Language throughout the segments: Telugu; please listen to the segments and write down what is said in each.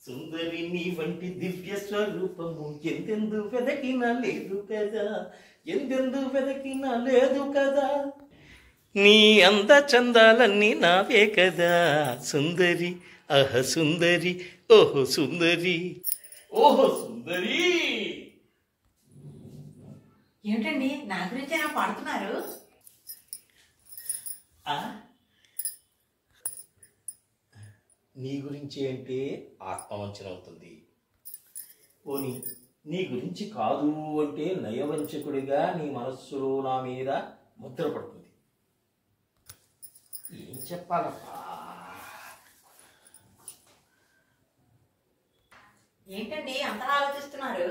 సుందరి నీ వంటి దివ్య స్వరూపము ఎందెందు వెదకినా లేదు కదా, ఎందెందు వెదకినా లేదు కదా, నీ అంద చందాలన్నీ నావే కదా సుందరి, అహ సుందరి, ఓహో సుందరి, ఓహో సుందరి. ఏమిటండి నా గురించి ఏమైనా పాడుతున్నారు? నీ గురించి అంటే ఆత్మవంచన అవుతుంది. పోనీ నీ గురించి కాదు అంటే నయవంచకుడిగా నీ మనస్సులో నా మీద ముద్ర పడుతుంది. ఏం చెప్పాలప్పా? ఏంటండి అంతలా ఆలోచిస్తున్నారు?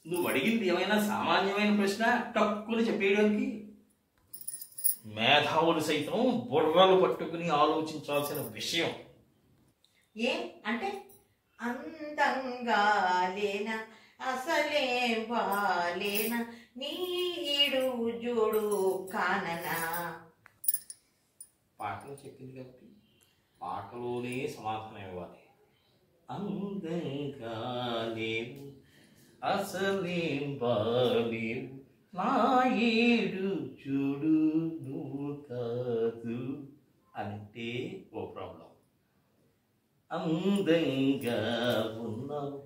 నువ్వు అడిగింది ఏమైనా సామాన్యమైన ప్రశ్న టక్కుని చెప్పేయడానికి? మేధావులు సైతం బుర్రలు పట్టుకుని ఆలోచించాల్సిన విషయం. ఏ అంటే అందంగా లేనా, అసలే బాలేనా, నీడు జోడు కాననా. పాటలో చెప్పింది కాబట్టి పాటలోనే సమాధానం ఇవ్వాలి. అందంగా లేవు, అసలేం బాలేవు, నా ఏడు చూడు నువ్వు కాదు అంటే ఓ ప్రాబ్లం. అందంగా ఉన్నావు,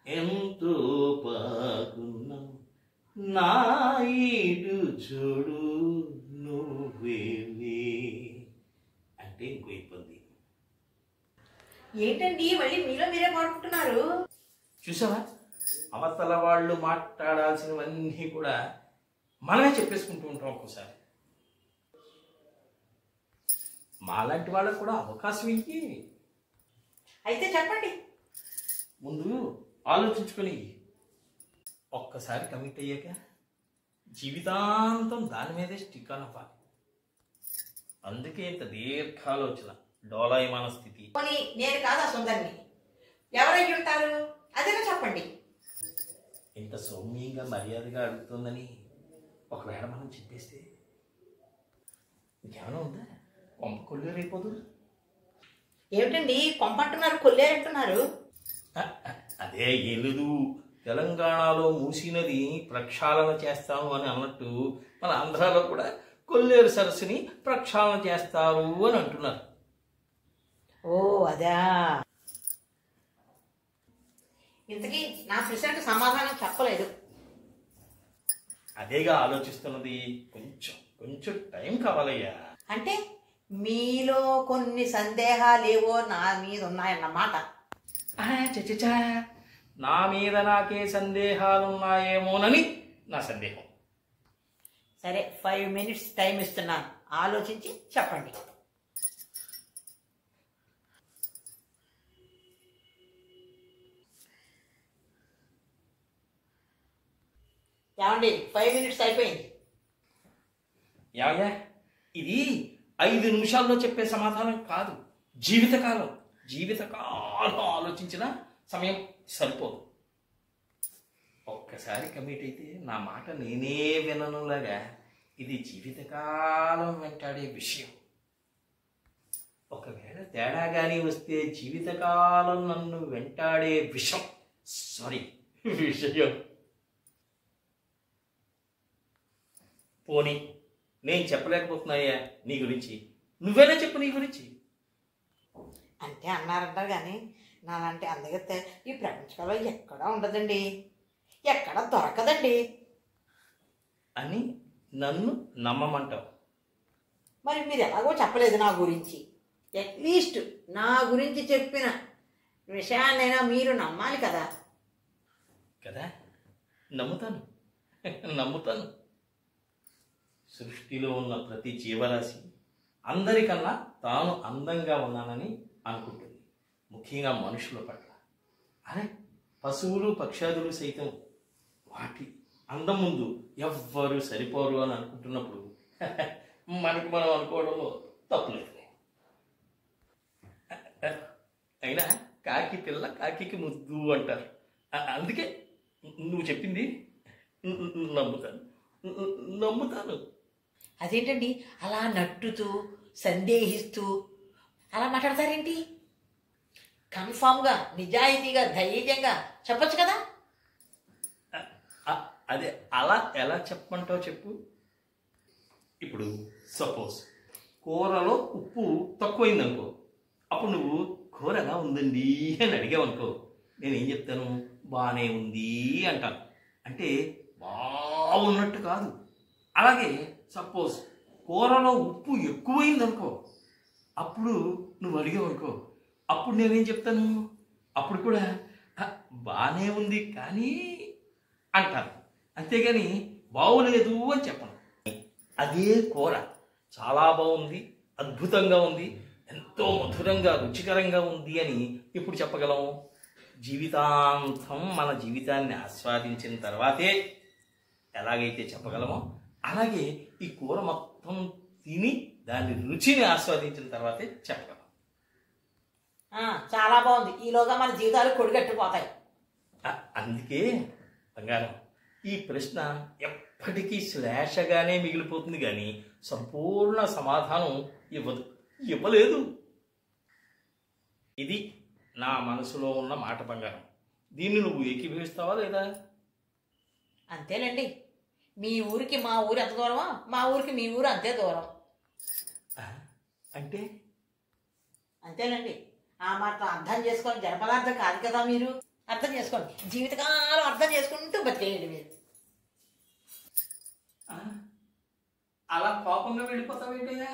ఎంతో బాగున్నావు, నా ఏడు చూడు నువ్వేలే అంటే ఇంకో ఇబ్బంది. ఏంటండి మళ్ళీ మీలో మీరే పాడుకుంటున్నారు? చూసావా, అవతల వాళ్ళు మాట్లాడాల్సినవన్నీ కూడా మనమే చెప్పేసుకుంటూ ఉంటాం. ఒక్కోసారి మాలాంటి వాళ్ళకు కూడా అవకాశం ఇచ్చి అయితే చెప్పండి. ముందు ఆలోచించుకొని ఒక్కసారి కమిట్ అయ్యాక జీవితాంతం దాని మీదే స్టిక్ ఆన్ అవ్వాలి. అందుకే ఇంత దీర్ఘాలోచన, డోలాయమాన స్థితి. నేను కాదా సుందరిని? ఎవరై ఉంటారు అదేనా చెప్పండి. ఇంత సౌమ్యంగా మర్యాదగా అడుగుతుందని ఒకవేళ మనం చెప్పేస్తే ఇంకేమైనా ఉందా? కొంప కొల్లేరైపోదు. ఏమిటండి కొంపంటున్నారు, కొల్లేరంటున్నారు? అదే ఏం లేదు, తెలంగాణలో మూసీ నది ప్రక్షాళన చేస్తాము అని అన్నట్టు మన ఆంధ్రాలో కూడా కొల్లేరు సరస్సుని ప్రక్షాళన చేస్తారు అని అంటున్నారు. ఓ అదా. ఇంతకీ నా ప్రశ్నకు సమాధానం చెప్పలేదు. అదేగా ఆలోచిస్తున్నది. కొంచెం కొంచెం టైం కావాలయ్యా. అంటే మీలో కొన్ని సందేహాలేవో నా మీద ఉన్నాయన్నమాట. చచ్చా, నా మీద నాకే సందేహాలున్నాయేమోనని నా సందేహం. సరే 5 minutes టైం ఇస్తున్నాను, ఆలోచించి చెప్పండి. ఏమండి 5 minutes అయిపోయింది. ఏమయ్యా, ఇది 5 నిమిషాల్లో చెప్పే సమాధానం కాదు, జీవితకాలం. జీవితకాలం ఆలోచించిన సమయం సరిపోదు. ఒక్కసారి కమిట్ అయితే నా మాట నేనే విననులాగా ఇది జీవితకాలం వెంటాడే విషయం. ఒకవేళ తేడా కానీ వస్తే జీవితకాలం నన్ను వెంటాడే విషయం పోనీ నేను చెప్పలేకపోతున్నాయా నీ గురించి? నువ్వేనా చెప్పు నీ గురించి. అంటే అన్నారంటారు కానీ నాలాంటి అందగత్తె ఈ ప్రపంచంలో ఎక్కడా ఉండదండి, ఎక్కడ దొరకదండి అని నన్ను నమ్మమంటావు. మరి మీరు ఎలాగో చెప్పలేదు నా గురించి. అట్లీస్ట్ నా గురించి చెప్పిన విషయాన్నైనా మీరు నమ్మాలి కదా. నమ్ముతాను. సృష్టిలో ఉన్న ప్రతి జీవరాశి అందరికన్నా తాను అందంగా ఉన్నానని అనుకుంటుంది, ముఖ్యంగా మనుషుల పట్ల. అరే, పశువులు పక్షాదులు సైతం వాటి అందం ముందు ఎవ్వరు సరిపోరు అని అనుకుంటున్నప్పుడు మనకు మనం అనుకోవడంలో తప్పులేదు. అయినా కాకి పిల్ల కాకి ముద్దు అంటారు. అందుకే నువ్వు చెప్పింది నమ్ముతాను. అదేంటండి అలా నట్టుతూ సందేహిస్తూ అలా మాట్లాడతారేంటి? కన్ఫామ్గా నిజాయితీగా ధైర్యంగా చెప్పొచ్చు కదా. అదే అలా ఎలా చెప్పమంటావు చెప్పు. ఇప్పుడు సపోజ్ కూరలో ఉప్పు తక్కువైందనుకో, అప్పుడు నువ్వు కూర ఎలా ఉందండి అని అడిగావనుకో, నేనేం చెప్తాను, బాగానే ఉంది అంటాను. అంటే బాగున్నట్టు కాదు. అలాగే సపోజ్ కూరలో ఉప్పు ఎక్కువైందనుకో, అప్పుడు నువ్వు అడిగావనుకో, అప్పుడు నేనేం చెప్తాను, అప్పుడు కూడా బాగానే ఉంది కానీ అంటాను. అంతేగాని బాగోలేదు అని చెప్పను. అదే కూర చాలా బాగుంది, అద్భుతంగా ఉంది, ఎంతో మధురంగా రుచికరంగా ఉంది అని ఇప్పుడు చెప్పగలం. జీవితాంతం మన జీవితాన్ని ఆస్వాదించిన తర్వాతే ఎలాగైతే చెప్పగలమో, అలాగే ఈ కూర మొత్తం తిని దాని రుచిని ఆస్వాదించిన తర్వాతే చెప్పగలం. చాలా బాగుంది. ఈలోగా మన జీవితాలు కొడిగట్టిపోతాయి. అందుకే బంగారం, ఈ ప్రశ్న ఎప్పటికీ శ్లేషగానే మిగిలిపోతుంది కానీ సంపూర్ణ సమాధానం ఇవ్వలేదు. ఇది నా మనసులో ఉన్న మాట బంగారం. దీన్ని నువ్వు ఏకీభవిస్తావా లేదా? అంతేనండి. మీ ఊరికి మా ఊరు ఎంత దూరమో, మా ఊరికి మీ ఊరు అంతే దూరం. అంటే అంతేనండి. ఆ మాత్రం అర్థం చేసుకొని జనపదార్థం కాదు కదా మీరు. అర్థం చేసుకోండి, జీవితకాలం అర్థం చేసుకుంటూ బతికేయండి మీరు. అలా కోపంగా వెళ్ళిపోతావేంటయ్యా?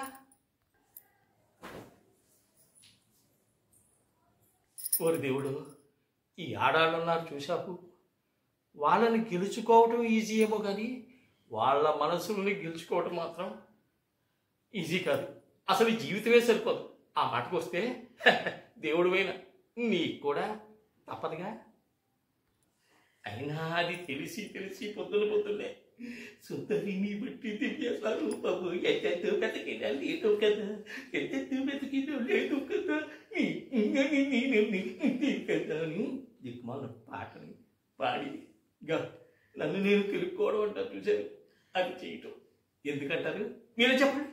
ఓరి దేవుడు, ఈ ఆడాళ్ళన్నారు చూశాపు, వాళ్ళని గెలుచుకోవటం ఈజీ ఏమో కానీ వాళ్ళ మనసుల్ని గెలుచుకోవటం మాత్రం ఈజీ కాదు. అసలు జీవితమే సరిపోదు. ఆ మాటకు వస్తే దేవుడివైనా నీకు కూడా తప్పదుగా. అయినా అది తెలిసి పొద్దున్నే సుందరిని బట్టి దివ్యసా రూపము ఎంతెంతో బతికినా లేదు కదా, ఎంతెంతో బతికినా లేదు కదా, కదా అని దిక్కుమాల పాటని పాడి నన్ను నేను తెలుసుకోవడం అంటారు చూశారు. అది చేయటం ఎందుకంటారు మీరే చెప్పండి.